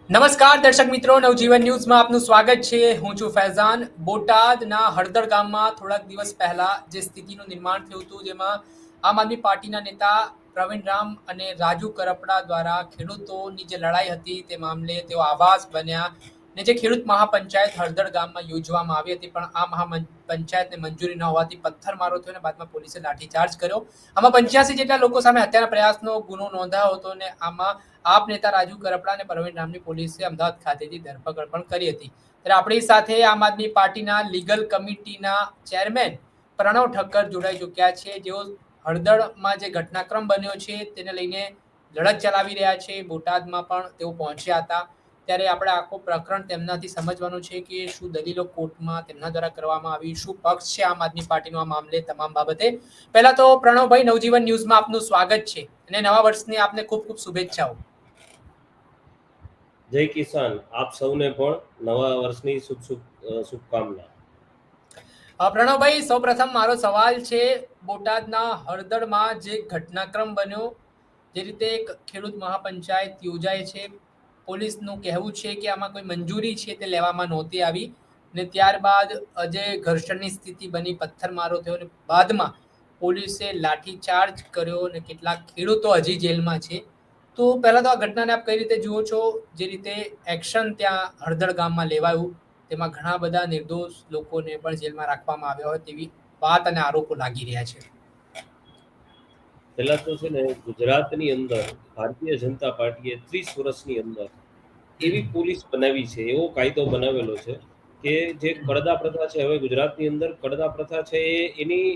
નમસ્કાર દર્શક મિત્રો, નવજીવન ન્યૂઝમાં આપનું સ્વાગત છે. હું છું ફૈઝાન. બોટાદના હળદર ગામમાં થોડાક દિવસ પહેલા જે સ્થિતિનું નિર્માણ થયું હતું, જેમાં આમ આદમી પાર્ટીના નેતા પ્રવીણ રામ અને રાજુ કરપડા દ્વારા ખેડૂતોની જે લડાઈ હતી તે મામલે તેઓ આવાસ બન્યા ને જે ખેડૂત મહાપંચાયત હળદર ગામમાં યોજવામાં આવી હતી, પણ આ મહાપંચાયતને મંજૂરી ન હોવાથી પથ્થરમારો થયો અને બાદમાં પોલીસે લાઠીચાર્જ કર્યો. આમાં 85 જેટલા લોકો સામે હત્યાના પ્રયાસનો ગુનો નોંધાયો હતો અને આમાં આપ નેતા રાજુ કરપડા અને પ્રવીણ રામની પોલીસે અમદાવાદ ખાતેથી ધરપકડ પણ કરી હતી. ત્યારે આપણી સાથે આમ આદમી પાર્ટીના લીગલ કમિટીના ચેરમેન પ્રણવ ઠક્કર જોડાઈ ચૂક્યા છે, જેઓ હળદરમાં જે ઘટનાક્રમ બન્યો છે તેને લઈને લડત ચલાવી રહ્યા છે. બોટાદમાં પણ તેઓ પહોંચ્યા હતા. ત્યારે આપણે આખો પ્રકરણ તેમનાથી સમજવાનું છે કે શું દલીલો કોર્ટમાં તેમના દ્વારા કરવામાં આવી, શું પક્ષ છે આમ આદમી પાર્ટીનો આ મામલે, તમામ બાબતે. પહેલા તો પ્રણવભાઈ, નવજીવન ન્યૂઝમાં આપનું સ્વાગત છે અને નવા વર્ષની આપને ખૂબ ખૂબ શુભેચ્છાઓ. જય કિસાન. આપ સૌને પણ નવા વર્ષની શુભકામના. પ્રણવભાઈ, સૌપ્રથમ મારો સવાલ છે, બોટાદના હળદરમાં જે ઘટનાક્રમ બન્યો, જે રીતે એક ખેડૂત મહાપંચાયત યોજાય છે, પોલીસનું કહેવું છે કે આમાં કોઈ મંજૂરી છે તે લેવામાં નહોતી આવી ને ત્યારબાદ જે ઘર્ષણની સ્થિતિ બની, પથ્થરમારો થયો અને બાદમાં પોલીસે લાઠીચાર્જ કર્યો અને કેટલાક ખેડૂતો હજી જેલમાં છે. તો પહેલા તો આ ઘટનાને આપ કઈ રીતે જુઓ છો? જે રીતે એક્શન ત્યાં હળદર ગામમાં લેવાયું, તેમાં ઘણા બધા નિર્દોષ લોકોને પણ જેલમાં રાખવામાં આવ્યા હોય તેવી વાત અને આરોપો લાગી રહ્યા છે. પહેલા તો છે ને, ગુજરાતની અંદર ભારતીય જનતા પાર્ટીએ 30 વર્ષની અંદર એવી પોલીસ બનાવી છે, એવો કાયદો બનાવેલો છે કે જે કડદા પ્રથા છે, હવે ગુજરાતની અંદર કડદા પ્રથા છે એની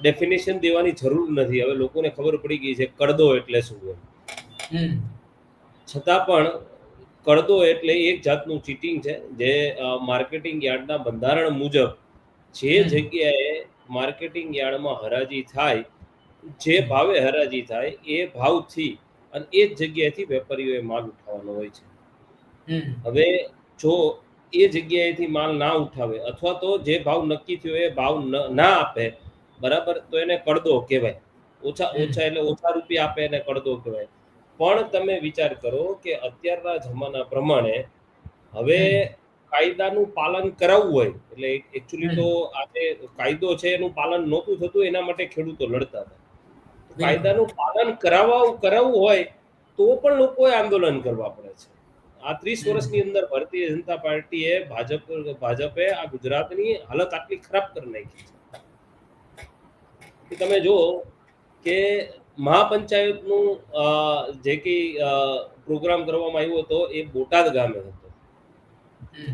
ડેફિનેશન દેવાની જરૂર નથી. હવે લોકોને ખબર પડી ગઈ છે કડદો એટલે શું હોય. છતાં પણ કડદો એટલે એક જાતનું ચીટિંગ છે, જે માર્કેટિંગ યાર્ડના બંધારણ મુજબ જે જગ્યાએ માર્કેટિંગ યાર્ડમાં હરાજી થાય, જે ભાવે હરાજી થાય એ ભાવથી અને એ જ જગ્યાએથી વેપારીઓએ માલ ઉઠાવવાનો હોય છે. હવે જો એ જગ્યાએથી માલ ના ઉઠાવે અથવા તો જે ભાવ નક્કી થયો એ ભાવ ના આપે, બરાબર, તો એને કડદો કહેવાય. ઓછા એટલે ઓછા રૂપિયા આપે એને કડદો કહેવાય. પણ તમે વિચાર કરો કે અત્યારના જમાના પ્રમાણે હવે કાયદાનું પાલન કરાવવું હોય, એટલે એકચ્યુઅલી તો આજે કાયદો છે એનું પાલન નહોતું થતું, એના માટે ખેડૂતો લડતા હતા. કાયદાનું પાલન કરાવવું હોય તો પણ લોકોએ આંદોલન કરવા પડે છે. આ 30 વર્ષની અંદર ભારતીય જનતા પાર્ટીએ ભાજપે આ ગુજરાતની હાલત આટલી ખરાબ કરી નાખી છે. તમે જુઓ કે મહાપંચાયતનું જે કંઈ પ્રોગ્રામ કરવામાં આવ્યો હતો એ બોટાદ ગામે હતો,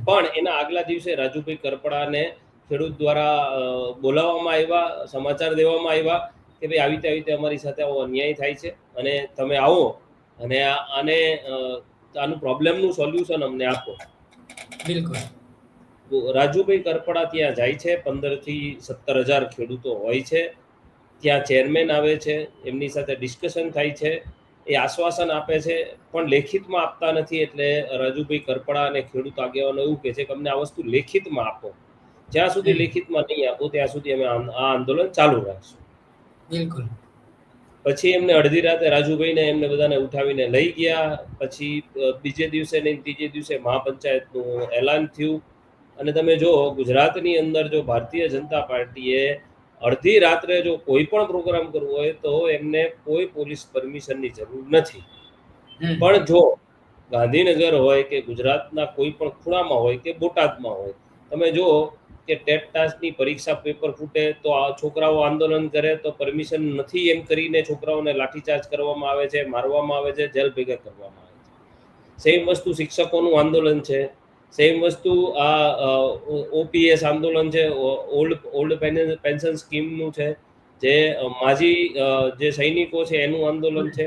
પણ એના આગલા દિવસે રાજુભાઈ કરપડાને ખેડૂત દ્વારા બોલાવવામાં આવ્યા, સમાચાર દેવામાં આવ્યા કે ભાઈ આવી રીતે અમારી સાથે આવો અન્યાય થાય છે અને તમે આવો અને આનું પ્રોબ્લેમનું સોલ્યુશન અમને આપો. બિલકુલ. રાજુભાઈ કરપડા ત્યાં જાય છે. 15 થી 17,000 ખેડૂતો હોય છે ત્યાં. ચેરમેન આવે છે, એમની સાથે ડિસ્કશન થાય છે, એ આશ્વાસન આપે છે, પણ લેખિતમાં આપતા નથી. એટલે રાજુભાઈ કરપડા અને ખેડૂત આગેવાનો એવું કહે છે કે અમને આ વસ્તુ લેખિતમાં આપો. જ્યાં સુધી લેખિતમાં નહીં આપો ત્યાં સુધી અમે આ આંદોલન ચાલુ રાખશું. બિલકુલ. પછી એમને અડધી રાતે રાજુભાઈને એમને બધાને ઉઠાવીને લઈ ગયા. પછી બીજે દિવસે નહીં ત્રીજે દિવસે મહાપંચાયતનું એલાન થયું. અને તમે જો ગુજરાતની અંદર જો ભારતીય જનતા પાર્ટીએ અડધી રાત્રે જો કોઈ પણ પ્રોગ્રામ કરવો હોય તો એમને કોઈ પોલીસ પરમિશનની જરૂર નથી. પણ જો ગાંધીનગર હોય કે ગુજરાતના કોઈ પણ ખૂણામાં હોય કે બોટાદમાં હોય, તમે જો કે ટેટની પરીક્ષા પેપર ફૂટે તો આ છોકરાઓ આંદોલન કરે તો પરમિશન નથી એમ કરીને છોકરાઓને લાઠીચાર્જ કરવામાં આવે છે, મારવામાં આવે છે, જેલ ભેગા કરવામાં આવે છે. સેમ વસ્તુ શિક્ષકોનું આંદોલન છે, સેમ વસ્તુ આ ઓપીએસ આંદોલન છે, ઓલ્ડ પેન્શન સ્કીમનું છે, જે માજી જે સૈનિકો છે એનું આંદોલન છે.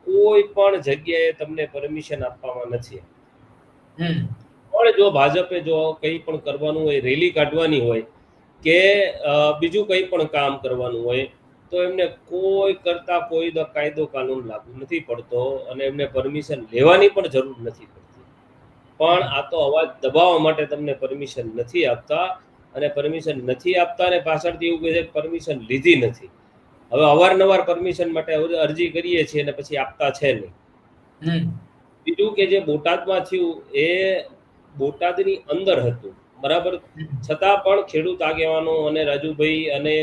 કોઈ પણ જગ્યાએ તમને પરમિશન આપવામાં નથી. પણ જો ભાજપે જો કંઈ પણ કરવાનું હોય, રેલી કાઢવાની હોય કે બીજું કંઈ પણ કામ કરવાનું હોય, તો એમને કોઈ કરતા કોઈ કાયદો કાનૂન લાગુ નથી પડતો અને એમને પરમિશન લેવાની પણ જરૂર નથી પડતી. પણ આ તો અવાજ દબાવવા માટે તમને પરમિશન નથી આપતા, અને પરમિશન નથી આપતા અને પાછળથી એવું કહે છે પરમિશન લીધી નથી. હવે અવારનવાર પરમિશન માટે અરજી કરીએ છીએ અને પછી આપતા છે નહીં. બીજું કે જે બોટાદમાં થયું એ બોટાદની અંદર હતું, બરાબર. છતાં પણ ખેડૂત આગેવાનો અને રાજુભાઈ અને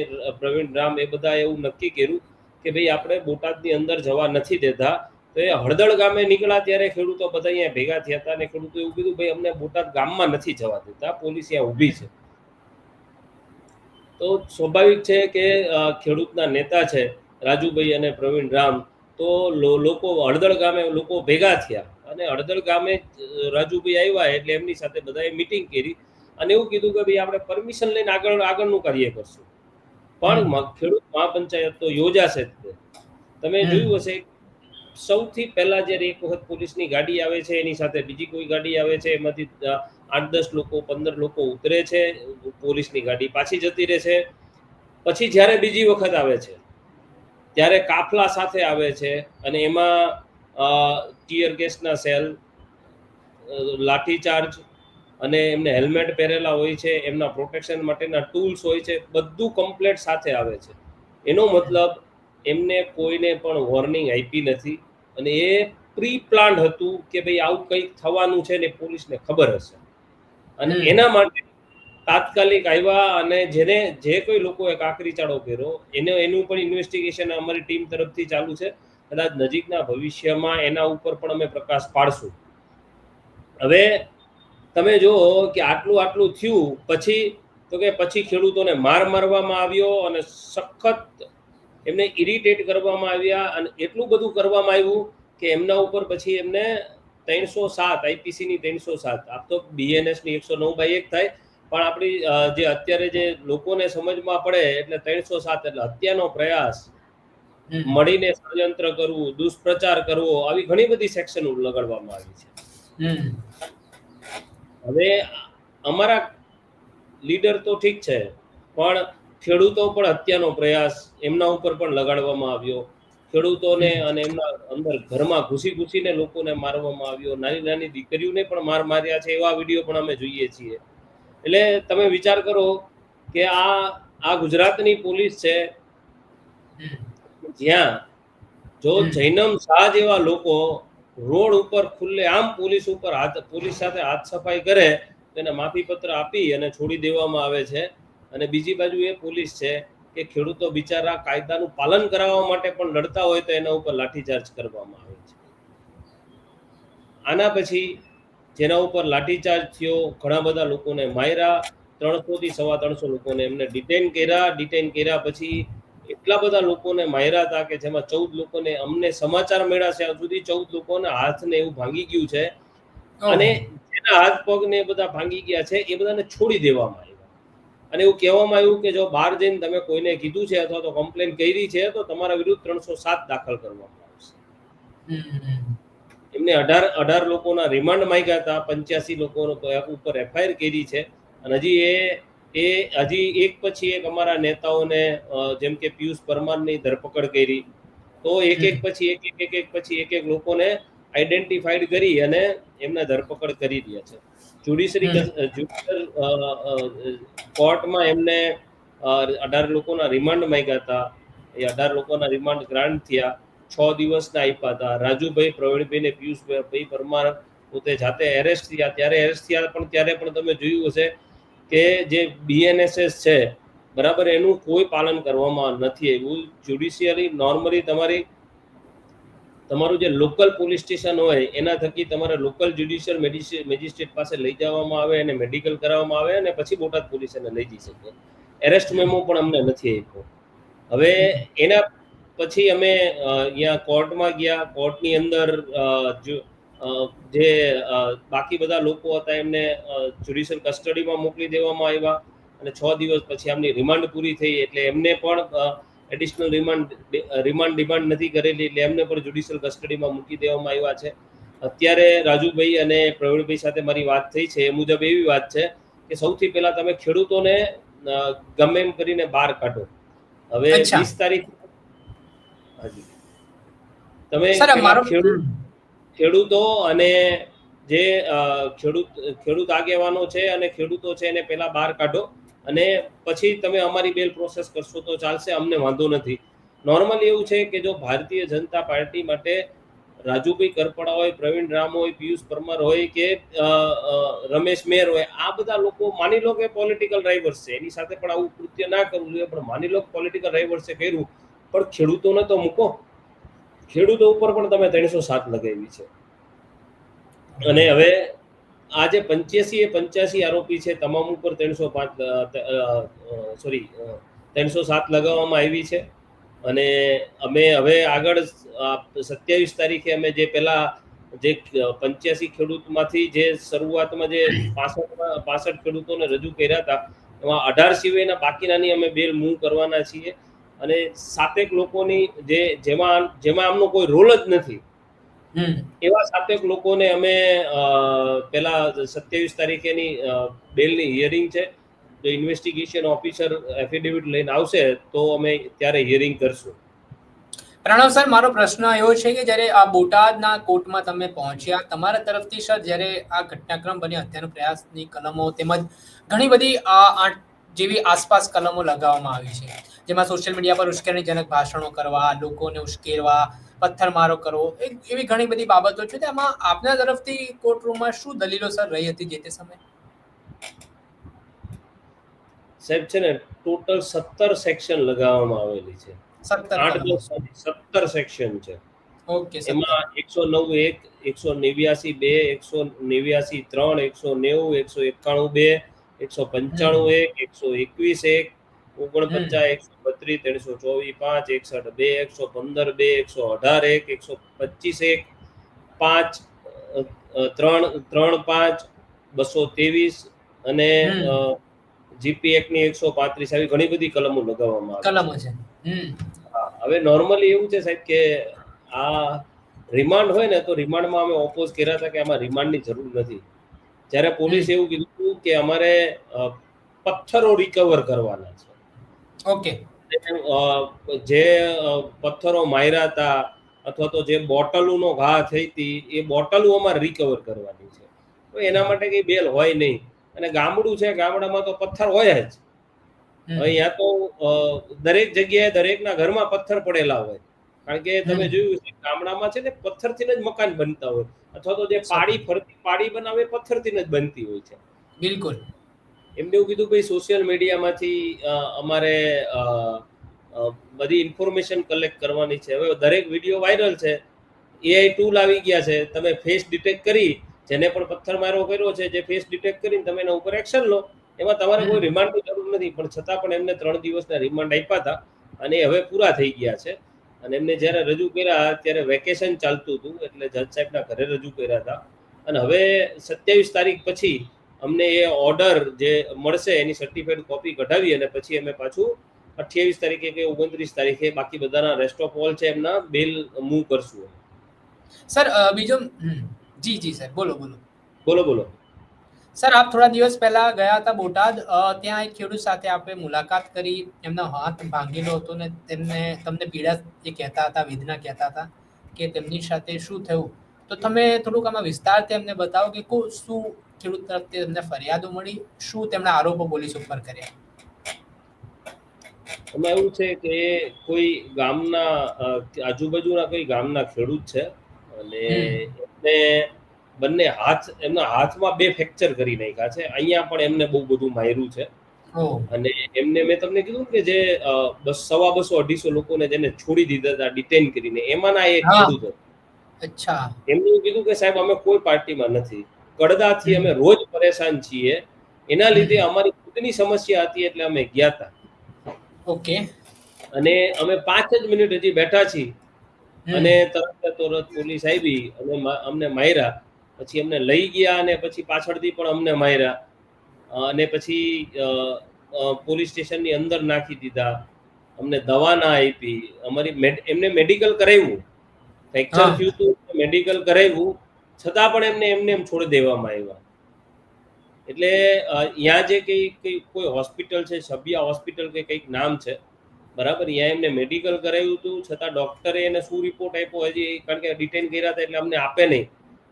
પ્રવીણ રામ એ બધા એવું નક્કી કર્યું કે ભાઈ આપણે બોટાદની અંદર જવા નથી દેતા. તો એ હળદળ ગામે નીકળ્યા ત્યારે ખેડૂતો બધા અહીંયા ભેગા થયા હતા અને ખેડૂતો એવું કીધું ભાઈ અમને બોટાદ ગામમાં નથી જવા દેતા, પોલીસ અહીંયા ઊભી છે. તો સ્વાભાવિક છે કે ખેડૂતના નેતા છે રાજુભાઈ અને પ્રવીણ રામ, તો લોકો હળદળ ગામે લોકો ભેગા થયા અને હળદળ ગામે રાજુભાઈ આવ્યા એટલે એમની સાથે બધાએ મીટિંગ કરી અને એવું કીધું કે ભાઈ આપણે પરમિશન લઈને આગળનું કાર્ય કરશું, પણ ખેડૂત મહાપંચાયત તો યોજાશે જ. તમે જોયું હશે સૌથી પહેલા જ્યારે એક વખત પોલીસની ગાડી આવે છે એની સાથે બીજી કોઈ ગાડી આવે છે, એમાંથી 8-10 લોકો 15 લોકો ઉતરે છે, પોલીસની ગાડી પાછી જતી રહે છે. પછી જ્યારે બીજી વખત આવે છે ત્યારે કાફલા સાથે આવે છે અને એમાં ટીયર ગેસના સેલ, લાઠીચાર્જ અને એમને હેલ્મેટ પહેરેલા હોય છે, એમના પ્રોટેક્શન માટેના ટૂલ્સ હોય છે, બધું કમ્પ્લીટ સાથે આવે છે. એનો મતલબ એમને કોઈને પણ વોર્નિંગ આપી નથી અને એ પ્રી પ્લાન્ડ હતું કે ભાઈ આવું કંઈક થવાનું છે ને પોલીસને ખબર હશે અને એના માટે તાત્કાલિક આવ્યા અને જે કોઈ લોકોએ કાંકરી ચાળો કર્યો એનું પણ ઇન્વેસ્ટિગેશન અમારી ટીમ તરફથી ચાલુ છે. કદાચ નજીકના ભવિષ્યમાં એના ઉપર પણ અમે પ્રકાશ પાડશું. હવે તમે જુઓ કે આટલું થયું પછી તો કે પછી ખેડૂતોને મારવામાં આવ્યો અને સખત એમને ઇરિટેટ કરવામાં આવ્યા અને એટલું બધું કરવામાં આવ્યું કે એમના ઉપર પછી એમને 307 આઈપીસીની 307, આપ તો બીએનએસની 109/1 થાય, પણ આપણી જે અત્યારે જે લોકોને સમજમાં પડે એટલે 307 એટલે હત્યાનો પ્રયાસ, મળીને ષડયંત્ર કરવું, દુષ્પ્રચાર કરવો, આવી ઘણી બધી સેક્શન લગાડવામાં આવી છે. હવે અમારા લીડર તો ઠીક છે, પણ ખેડૂતો પણ હત્યાનો પ્રયાસ એમના ઉપર પણ લગાડવામાં આવ્યો. ખેડૂતોને અને એમના અંદર ઘરમાં ઘૂસીને લોકોને મારવામાં આવ્યો, નાની દીકરીઓને પણ માર્યા છે, એવા વિડીયો પણ અમે જોઈએ છીએ. એટલે તમે વિચાર કરો કે આ ગુજરાતની પોલીસ છે, જ્યાં જો જૈનમ શાહ જેવા લોકો રોડ ઉપર ખુલ્લે આમ પોલીસ સાથે હાથ સફાઈ કરે તો એને માફી પત્ર આપી અને છોડી દેવામાં આવે છે. અને બીજી બાજુ એ પોલીસ છે કે ખેડૂતો બિચારા કાયદાનું પાલન કરાવવા માટે પણ લડતા હોય તો એના ઉપર લાઠીચાર્જ કરવામાં આવે છે. આના પછી જેના ઉપર લાઠીચાર્જ થયો, ઘણા બધા લોકોને માર્યા, 300 થી 350 લોકોને એમને ડિટેન કર્યા. પછી એટલા બધા લોકોને માર્યા હતા કે જેમાં 14 લોકોને અમને સમાચાર મળ્યા છે સુધી 14 લોકોના હાથને એવું ભાંગી ગયું છે અને જેના હાથ પગ ને બધા ભાંગી ગયા છે એ બધાને છોડી દેવામાં આવ્યા અને એવું કહેવામાં આવ્યું કે જો બહાર જઈને તમે કોઈને કીધું છે અથવા તો કમ્પ્લેન કરી છે તો તમારા વિરુદ્ધ 307 દાખલ કરવામાં આવશે. એમને 18 લોકોના રિમાન્ડ માંગ્યા હતા, 85 લોકોનો ઉપર એફઆઈઆર કરી છે અને હજી એક પછી એક અમારા નેતાઓને જેમ કે પિયુષ પરમારની ધરપકડ કરી, તો એક પછી એક લોકોને આઈડેન્ટિફાઈડ કરી અને એમને ધરપકડ કરી રહ્યા છે. જ્યુડિશિયલ કોર્ટમાં એમને 18 લોકોના રિમાન્ડ માંગ્યા હતા. એ 18 લોકોના રિમાન્ડ ગ્રાન્ટ થયા, 6 દિવસના આપ્યા હતા. રાજુભાઈ, પ્રવીણભાઈ ને પિયુષભાઈ પરમાર પોતે જાતે એરેસ્ટ થયા, ત્યારે પણ તમે જોયું હશે કે જે બીએનએસએસ છે, બરાબર, એનું કોઈ પાલન કરવામાં નથી આવ્યું. જ્યુડિશિયરી નોર્મલી તમારું જે લોકલ પોલીસ સ્ટેશન હોય એના થકી તમારે લોકલ જ્યુડિશિયલ મેજિસ્ટ્રેટ પાસે લઈ જવામાં આવે અને મેડિકલ કરાવવામાં આવે અને પછી બોટાદ પોલીસ એને લઈ જઈ શકે. એરેસ્ટ મેમો પણ અમને નથી આપ્યો. હવે એના પછી અમે અહીંયા કોર્ટમાં ગયા. કોર્ટની અંદર જે બાકી બધા લોકો હતા એમને જ્યુડિશિયલ કસ્ટડીમાં મોકલી દેવામાં આવ્યા અને 6 દિવસ પછી આમની રિમાન્ડ પૂરી થઈ એટલે એમને પણ એડિશનલ રિમાન્ડ ડિમાન્ડ નથી કરેલી એટલે એમને પણ જ્યુડિશિયલ કસ્ટડીમાં મૂકી દેવામાં આવ્યા છે. અત્યારે રાજુભાઈ અને પ્રવીણભાઈ સાથે મારી વાત થઈ છે એ મુજબ એવી વાત છે કે સૌથી પહેલા તમે ખેડૂતોને ગમે એમ કરીને બહાર કાઢો. હવે 20 તારીખ તમે ખેડૂતો અને જે ખેડૂત આગેવાનો છે અને ખેડૂતો છે એને પહેલા બહાર કાઢો અને પછી તમે અમારી બેલ પ્રોસેસ કરશો તો ચાલશે, અમને વાંધો નથી. નોર્મલી એવું છે કે જો ભારતીય જનતા પાર્ટી માટે રાજુભાઈ કરપડા હોય, પ્રવીણ રામ હોય, પિયુષ પરમાર હોય કે રમેશ મેર હોય, આ બધા લોકો માની લો કે પોલિટિકલ રાઇવલ્સ છે, એની સાથે પણ આવું કૃત્ય ના કરવું જોઈએ, પણ માની લો કે પોલિટિકલ રાઇવલ્સે કર્યું, પણ ખેડૂતોને તો મૂકો, ખેડૂતો ઉપર પણ તમે 307 લગાવી છે. અને હવે આ જે 85 આરોપી છે તમામ ઉપર 307 લગાવવામાં આવી છે. અને અમે હવે આગળ 27 તારીખે અમે જે પેલા જે 85 ખેડૂતમાંથી જે શરૂઆતમાં જે 65 ખેડૂતોને રજૂ કર્યા હતા, એમાં 18 સિવાયના બાકીનાની અમે બેલ મૂવ કરવાના છીએ. અને 7 લોકોની જેમાં આમનો કોઈ રોલ જ નથી, એવા 7 લોકોને અમે પેલા 27 તારીખેની બેલની હિયરિંગ છે. જો ઇન્વેસ્ટિગેશન ઓફિસર એફિડેવિટ લઈને આવશે તો અમે ત્યારે હિયરિંગ કરશું. પ્રણવ સર, મારો પ્રશ્ન એવો છે કે જ્યારે આ બોટાદના કોર્ટમાં તમે પહોંચ્યા, તમારા તરફથી સર જ્યારે આ ઘટનાક્રમ બન્યો, હત્યાનો પ્રયાસની કલમો તેમજ ઘણી બધી જેવી આસપાસ કલમો લગાવવામાં આવી છે, જેમાં સોશિયલ મીડિયા પર ઉશ્કેરણીજનક ભાષણો કરવા, લોકોને ઉશ્કેરવા, પથ્થરમારો કરવો, એવી ઘણી બધી બાબતો છે. તેમાં આપના તરફથી કોર્ટરૂમમાં શું દલીલો સર રહી હતી જે તે સમયે? સાહેબ છે ને ટોટલ 17 સેક્શન લગાવવામાં આવેલી છે. 17 સેક્શન છે. ઓકે. એમાં 109(1), 189(2), 189(3), 190, 191(2), 195(1), 121(1), 49, 132, 324(5), 61(2), 115(2), 118(1), 125(1), 5, 3, 5, 223 અને જીપી એક્ટની 135 આવી ઘણી બધી કલમો લગાવવામાં કલમો છે. હવે નોર્મલી એવું છે સાહેબ કે આ રિમાન્ડ હોય ને તો રિમાન્ડમાં અમે ઓપોઝ કર્યા હતા કે આમાં રિમાન્ડની જરૂર નથી. જ્યારે પોલીસે એવું કીધું કે અમારે પથ્થરો રિકવર કરવાના છે. ઓકે. જે પથ્થરો માર્યા હતા અથવા તો જે બોટલોનો ઘા થઈ હતી એ બોટલો અમારે રિકવર કરવાની છે. તો એના માટે કઈ બેલ હોય નહીં. અને ગામડું છે, ગામડામાં તો પથ્થર હોય જ. અહીંયા તો દરેક જગ્યાએ દરેકના ઘરમાં પથ્થર પડેલા હોય, કારણ કે તમે જોયું છે ગામડામાં છે ને પથ્થરથી જ મકાન બનતા હોય, અથવા તો જે પાડી બનાવે પથ્થરથી જ બનતી હોય છે. બિલકુલ. એમને એવું કીધું ભાઈ સોશિયલ મીડિયામાંથી અમારે બધી ઇન્ફોર્મેશન કલેક્ટ કરવાની છે. હવે દરેક વિડીયો વાયરલ છે, એઆઈ ટૂલ આવી ગયા છે, તમે ફેસ ડિટેક્ટ કરી, જેને પણ પથ્થરમારો કર્યો છે જે ફેસ ડિટેક્ટ કરીને તમે એના ઉપર એક્શન લો. એમાં તમારે કોઈ રિમાન્ડની જરૂર નથી, પણ છતાં પણ એમને 3 દિવસના રિમાન્ડ આપ્યા હતા અને હવે પૂરા થઈ ગયા છે. અને એમને જ્યારે રજૂ કર્યા ત્યારે વેકેશન ચાલતું હતું, એટલે જજ સાહેબના ઘરે રજૂ કર્યા હતા. અને હવે 27 તારીખ પછી અમને એ ઓર્ડર જે મળશે એની સર્ટિફાઈડ કોપી કઢાવી અને પછી અમે પાછું 28 તારીખે કે 29 તારીખે બાકી બધાના રેસ્ટ ઓફ ઓલ છે એમના બેલ મૂવ કરશું. સર બીજો જી સર, બોલો. સર, આપ થોડા દિવસ પહેલા ગયા હતા બોટાદ, ત્યાં એક ખેડૂત સાથે આપણે મુલાકાત કરી, એમનો હાથ ભાંગેલો હતો ને તમને પીડા એ કહેતા હતા, વેદના કહેતા હતા કે તેમની સાથે શું થયું. તો તમે થોડુંક આમાં વિસ્તારથી અમને બતાવો કે શું ખેડૂત તરફથી તમને ફરિયાદો મળી, શું તેમના આરોપો પોલીસ ઉપર કર્યા? એમાં એવું છે કે કોઈ ગામના આજુબાજુના કોઈ ગામના ખેડૂત છે અને એમને બંને એમના હાથમાં 2 ફ્રેક્ચર કરી નાખ્યા છે. અહીંયા પણ એમને બહુ બધું માર્યું છે. અને એમને મેં તમને કીધું કે જે 200-250 લોકોને જેને છોડી દીધા હતા ડિટેન કરીને, એમાંના એક ખેડૂત હતો. અચ્છા. એમને કીધું કે સાહેબ અમે કોઈ પાર્ટીમાં નથી, કડદાથી અમે રોજ પરેશાન છીએ, એના લીધે અમારી ખુદની સમસ્યા હતી એટલે અમે ગયા હતા. ઓકે. અને અમે 5 જ મિનિટ હજી બેઠા છીએ અને તરત પોલીસ આવી અને અમને માર્યા. પછી અમને લઈ ગયા અને પછી પાછળથી પણ અમને માર્યા અને પછી પોલીસ સ્ટેશનની અંદર નાખી દીધા. અમને દવા ના આપી. એમને મેડિકલ કરાવ્યું, ફ્રેક્ચર થયું હતું, મેડિકલ કરાવ્યું, છતાં પણ એમને એમ છોડી દેવામાં આવ્યા. એટલે અહીંયા જે કોઈ હોસ્પિટલ છે, શબિયા હોસ્પિટલ કે કંઈક નામ છે, બરાબર, અહીંયા એમને મેડિકલ કરાવ્યું હતું, છતાં ડોક્ટરે એને શું રિપોર્ટ આપ્યો હજી, કારણ કે ડિટેન કર્યા હતા એટલે અમને આપે નહીં,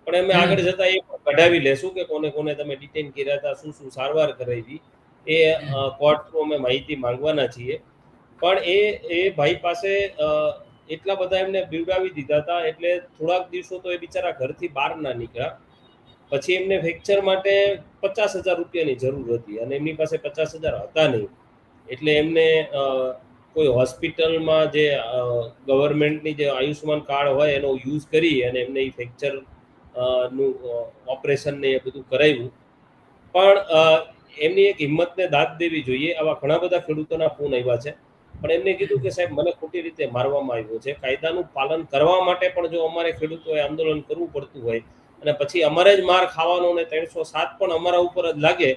પણ અમે આગળ જતા એ પણ કઢાવી લેશું કે કોને કોને તમે ડિટેન કર્યા હતા, શું સારવાર કરાવી, એ કોર્ટ થ્રુ અમે માહિતી માંગવાના છીએ. પણ એ ભાઈ પાસે એટલા બધા એમને બીવડાવી દીધા હતા, એટલે થોડાક દિવસો તો એ બિચારા ઘરથી બહાર ના નીકળ્યા. પછી એમને ફ્રેક્ચર માટે 50,000 રૂપિયાની જરૂર હતી અને એમની પાસે 50,000 હતા નહીં. એટલે એમને કોઈ હોસ્પિટલમાં જે ગવર્મેન્ટની જે આયુષ્યમાન કાર્ડ હોય એનો યુઝ કરી અને એમને એ ફ્રેક્ચર નું ઓપરેશન ને એ બધું કરાવ્યું. પણ એમની એક હિંમતને દાદ દેવી જોઈએ. આવા ઘણા બધા ખેડૂતોના ફોન આવ્યા છે, પણ એમને કીધું કે સાહેબ મને ખોટી રીતે મારવામાં આવ્યો છે. કાયદાનું પાલન કરવા માટે પણ જો અમારે ખેડૂતોએ આંદોલન કરવું પડતું હોય અને પછી અમારે જ માર ખાવાનો ને 307 પણ અમારા ઉપર જ લાગે,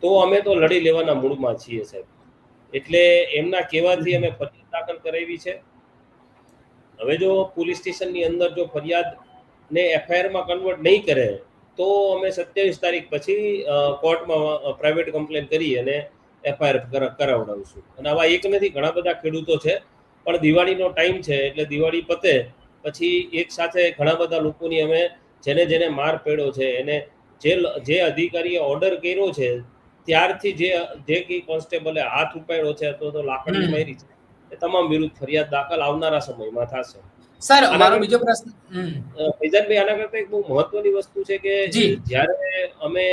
તો અમે તો લડી લેવાના મૂડમાં છીએ સાહેબ. એટલે એમના કહેવાથી અમે ફરિયાદ દાખલ કરાવી છે. હવે જો પોલીસ સ્ટેશનની અંદર જો ફરિયાદ ને એફઆઈઆરમાં કન્વર્ટ નહીં કરે તો અમે 27 તારીખ પછી કોર્ટમાં પ્રાઇવેટ કમ્પ્લેન કરી અને એફઆઈઆર કરાવડાવશું. અને આવા એક નથી, ઘણા બધા ખેડૂતો છે. પણ દિવાળીનો ટાઈમ છે એટલે દિવાળી પતે પછી એક સાથે ઘણા બધા લોકોની અમે જેને માર પડ્યો છે એને જે અધિકારીએ ઓર્ડર કર્યો છે ત્યારથી જે કઈ કોન્સ્ટેબલે હાથ ઉપાડ્યો છે અથવા તો લાકડી મારી છે એ તમામ વિરુદ્ધ ફરિયાદ દાખલ આવનારા સમયમાં થશે. સર મારો બીજો પ્રશ્ન ફૈઝાનભાઈ, આના કરતા એક બહુ મહત્વની વસ્તુ છે કે જ્યારે અમે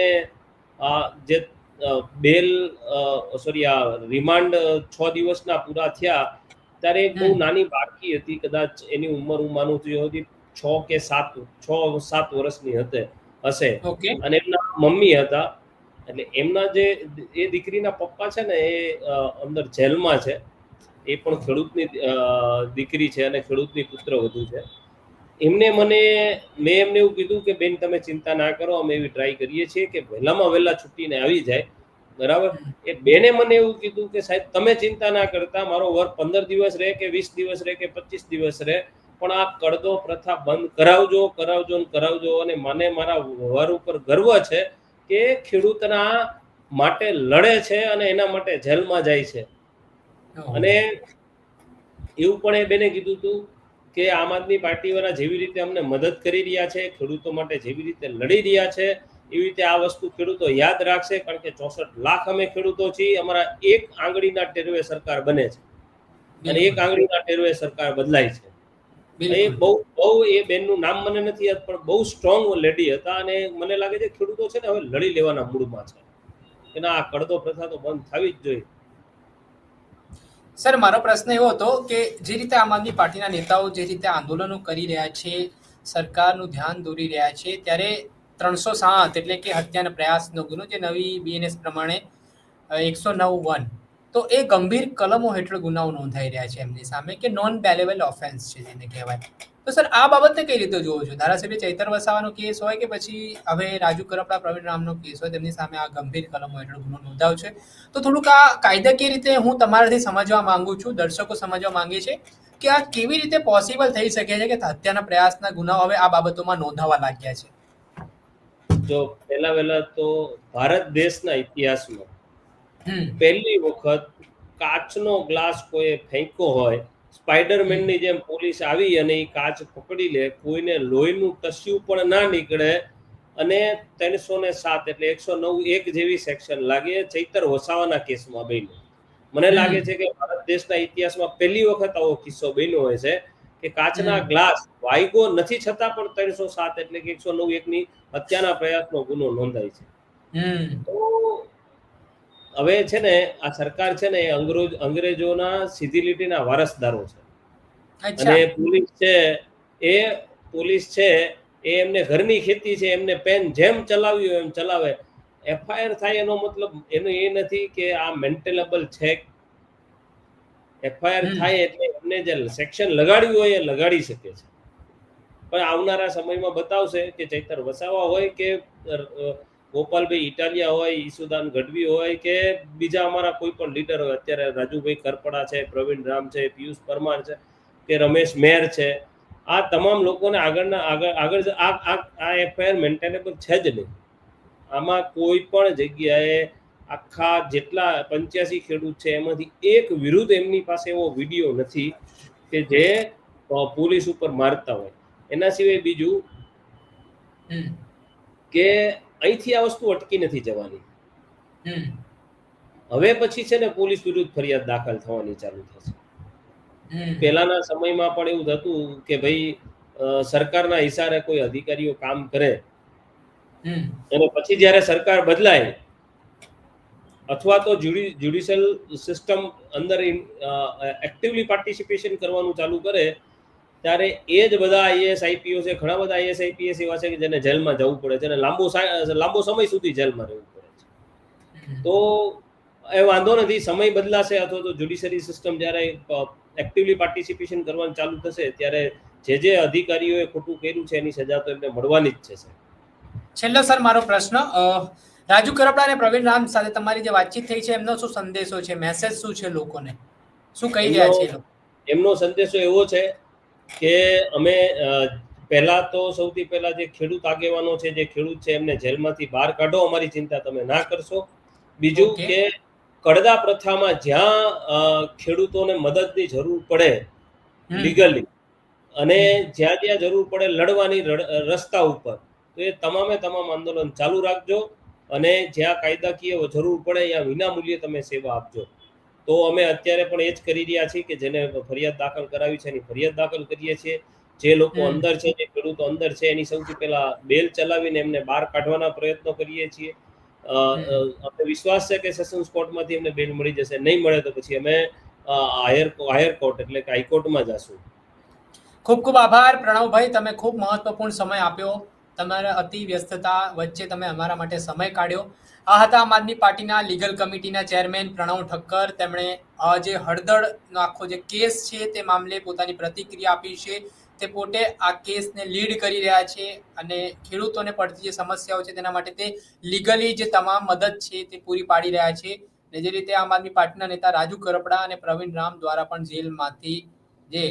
જે બેલ આ રિમાન્ડ 6 દિવસના પૂરા થયા ત્યારે એક બહુ નાની બાળકી હતી, કદાચ એની ઉંમર હું માનું છું 6 કે 7 વર્ષની હશે અને એમના મમ્મી હતા. એટલે એમના જે એ દીકરીના પપ્પા છે ને એ અંદર જેલમાં છે. એ પણ ખેડૂતની દીકરી છે અને ખેડૂતની પુત્રવધુ છે. મેં એમને એવું કીધું કે બેન તમે ચિંતા ના કરો, અમે એવી ટ્રાય કરીએ છીએ કે વહેલામાં વહેલા છૂટીને આવી જાય, બરાબર. એ બેને મને એવું કીધું કે સાહેબ તમે ચિંતા ના કરતા, મારો વર 15 દિવસ રહે કે 20 દિવસ રહે કે 25 દિવસ રહે, પણ આ કડદો પ્રથા બંધ કરાવજો. અને મને મારા વર ઉપર ગર્વ છે કે ખેડૂતના માટે લડે છે અને એના માટે જેલમાં જાય છે. અને એવું પણ એ બેને કીધું હતું કે આમ આદમી પાર્ટીવાળા જેવી રીતે અમને મદદ કરી રહ્યા છે, ખેડૂતો માટે જેવી રીતે લડી રહ્યા છે, એવી રીતે આ વસ્તુ ખેડૂતો યાદ રાખશે. કારણ કે 64 લાખ અમે ખેડૂતો છીએ. અમારા એક આંગળીના ટેરવે સરકાર બને છે અને એક આંગળીના ટેરવે સરકાર બદલાય છે. એ બહુ એ બેનનું નામ મને નથી યાદ, પણ બહુ સ્ટ્રોંગ લેડી હતા અને મને લાગે છે ખેડૂતો છે ને હવે લડી લેવાના મૂડમાં છે કે ના, આ કડદો પ્રથા તો બંધ થવી જ જોઈએ. સર મારો પ્રશ્ન એવો હતો કે જે રીતે આમ આદમી પાર્ટીના નેતાઓ જે રીતે આંદોલનો કરી રહ્યા છે, સરકારનું ધ્યાન દોરી રહ્યા છે, ત્યારે 307 એટલે કે હત્યાના પ્રયાસનો ગુનો, જે નવી બીએનએસ પ્રમાણે 109(1), તો એ ગંભીર કલમો હેઠળ ગુનાઓ નોંધાઈ રહ્યા છે એમની સામે, કે નોન બેલેબલ ઓફેન્સ છે જેને કહેવાય. તો સર આ બાબતને કઈ રીતે જોવો છો? ધારાસભ્ય ચૈતર વસાવાનો કેસ હોય કે પછી હવે રાજુ કરપડા, પ્રવીણ રામનો કેસ હોય, તેમની સામે આ ગંભીર કલમો હેઠળ ગુનો નોંધાયો છે. તો થોડુંક આ કાયદાકીય રીતે હું તમારાથી સમજવા માંગુ છું, દર્શકો સમજવા માંગે છે કે આ કેવી રીતે પોસિબલ થઈ શકે છે કે હત્યાના પ્રયાસના ગુનાઓ હવે આ બાબતોમાં નોંધાવા લાગ્યા છે? જો પહેલા તો ભારત દેશના ઇતિહાસમાં પહેલી વખત કાચનો ગ્લાસ કોઈ ફેંક્યો હોય, સ્પાઈડરમેનની જેમ પોલીસ આવી અને એ કાચ પકડી લે, કોઈને લોહીનું ટસ્યું પણ ના નીકળે અને 307 એટલે 109(1) જેવી સેક્શન લાગે, ચૈતર વસાવાના કેસમાં બન્યું. મને લાગે છે કે ભારત દેશના ઇતિહાસમાં પહેલી વખત આવો કિસ્સો બન્યો હોય છે કે કાચના ગ્લાસ વાગ્યો નથી છતાં પણ 307 એટલે કે 109(1) ની હત્યાના પ્રયાસનો ગુનો નોંધાય છે. તો હવે છે ને આ સરકાર છે ને અંગ્રેજોના સીધી લીટીના વારસદારો છે અને પોલીસ છે એ એમને ઘરની ખેતી છે, એમને પેન જેમ ચલાવ્યું એમ ચલાવે. એફઆઈઆર થાય એનો મતલબ એનો એ નથી કે આ મેન્ટેલેબલ છે. એફઆઈઆર થાય એટલે એમને જે સેક્શન લગાડ્યું હોય એ લગાડી શકે છે. પણ આવનારા સમયમાં બતાવશે કે ચૈતર વસાવા હોય કે ગોપાલભાઈ ઇટાલિયા હોય, ઈસુદાન ગઢવી હોય કે બીજા અમારા કોઈ પણ લીડર હોય, અત્યારે રાજુભાઈ કરપડા છે, પ્રવીણ રામ છે, પિયુષ પરમાર છે કે રમેશ મેર છે, આ તમામ લોકોને આગળ આ એફઆઈઆર મેન્ટેનેબલ છે જ નહીં. આમાં કોઈ પણ જગ્યાએ આખા જેટલા 85 ખેડૂત છે એમાંથી એક વિરુદ્ધ એમની પાસે એવો વિડીયો નથી કે જે પોલીસ ઉપર મારતા હોય. એના સિવાય બીજું કે અહીંથી આ વસ્તુ અટકી નથી જવાની. હવે પછી છે ને પોલીસ વિરુદ્ધ ફરિયાદ દાખલ થવાની ચાલુ થશે. હમ પહેલાના સમયમાં પણ એવું થતું કે ભાઈ સરકારના ઈશારે કોઈ અધિકારીઓ કામ કરે હમ અને પછી જ્યારે સરકાર બદલાય અથવા તો જ્યુડિશિયલ સિસ્ટમ અંદર એક્ટિવલી પાર્ટિસિપેશન કરવાનું ચાલુ કરે ત્યારે એ જ બધા આઈએએસ આઈપીએસ છે, ઘણા બધા આઈએસ આઈપીએસ એવા છે કે જેને જેલમાં જવું પડે છે અને લાંબો સમય સુધી જેલમાં રહેવું પડે છે. તો એ વાંધો નથી, સમય બદલાશે અથવા તો જ્યુડિશિયરી સિસ્ટમ જ્યારે એક્ટિવલી પાર્ટિસિપેશન કરવાનું ચાલુ થશે ત્યારે જે અધિકારીઓએ ખોટું કર્યું છે એની સજા તો એમને મળવાની જ છે સર. છેલ્લો સર મારો પ્રશ્ન, રાજુ કરપડા અને પ્રવીણ રામ સાથે તમારી જે વાતચીત થઈ છે એમનો શું સંદેશો છે, મેસેજ શું છે લોકોને, શું કહી એમનો રહ્યા છે એ લોકો? એમનો સંદેશો એવો છે કે અમે પહેલા તો સૌથી પહેલા જે ખેડૂત આગેવાનો છે, જે ખેડૂત છે એમને જેલમાંથી બહાર કાઢો, અમારી ચિંતા તમે ના કરશો. બીજું ઓકે. કે કડદા પ્રથામાં જ્યાં ખેડૂતોને મદદની જરૂર પડે લીગલી અને જ્યાં જ્યાં જરૂર પડે લડવાની રસ્તા ઉપર, તો એ તમામે તમામ આંદોલન ચાલુ રાખજો અને જ્યાં કાયદાકીય જરૂર પડે ત્યાં વિનામૂલ્યે તમે સેવા આપજો. તો અમે અત્યારે પણ એ જ કરી રહ્યા છીએ કે જેને ફરિયાદ દાખલ કરાવી છે એની ફરિયાદ દાખલ કરીએ છીએ. જે લોકો અંદર છે, જે ખેડૂતો અંદર છે એની સૌથી પહેલા બેલ ચલાવીને એમને બહાર કાઢવાના પ્રયત્નો કરીએ છીએ. અમને વિશ્વાસ છે કે સેશન્સ કોર્ટમાંથી એમને બેલ મળી જશે. નહીં મળે તો પછી અમે હાયર કોર્ટ એટલે કે હાઈકોર્ટમાં જશું. ખૂબ ખૂબ આભાર પ્રણવભાઈ, તમે ખૂબ મહત્વપૂર્ણ સમય આપ્યો, તમારા અતિ વ્યસ્તતા વચ્ચે તમે અમારા માટે સમય કાઢ્યો. આ હતા આમ આદમી પાર્ટીના લીગલ કમિટીના ચેરમેન પ્રણવ ઠક્કર. તેમણે જે હળદળનો આખો જે કેસ છે તે મામલે પોતાની પ્રતિક્રિયા આપી છે. તે પોતે આ કેસને લીડ કરી રહ્યા છે અને ખેડૂતોને પડતી જે સમસ્યાઓ છે તેના માટે તે લીગલી જે તમામ મદદ છે તે પૂરી પાડી રહ્યા છે. અને જે રીતે આમ આદમી પાર્ટીના નેતા રાજુ કરપડા અને પ્રવીણ રામ દ્વારા પણ જેલમાંથી જે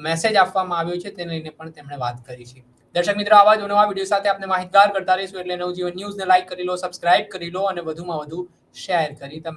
મેસેજ આપવામાં આવ્યો છે તેને લઈને પણ તેમણે વાત કરી છે. દર્શક મિત્રો, આવા જ નવા વિડીયો સાથે આપણે માહિતગાર કરતા રહીશું, એટલે નવજીવન ન્યૂઝને લાઈક કરી લો, સબસ્ક્રાઇબ કરી લો અને વધુમાં વધુ શેર કરી તમે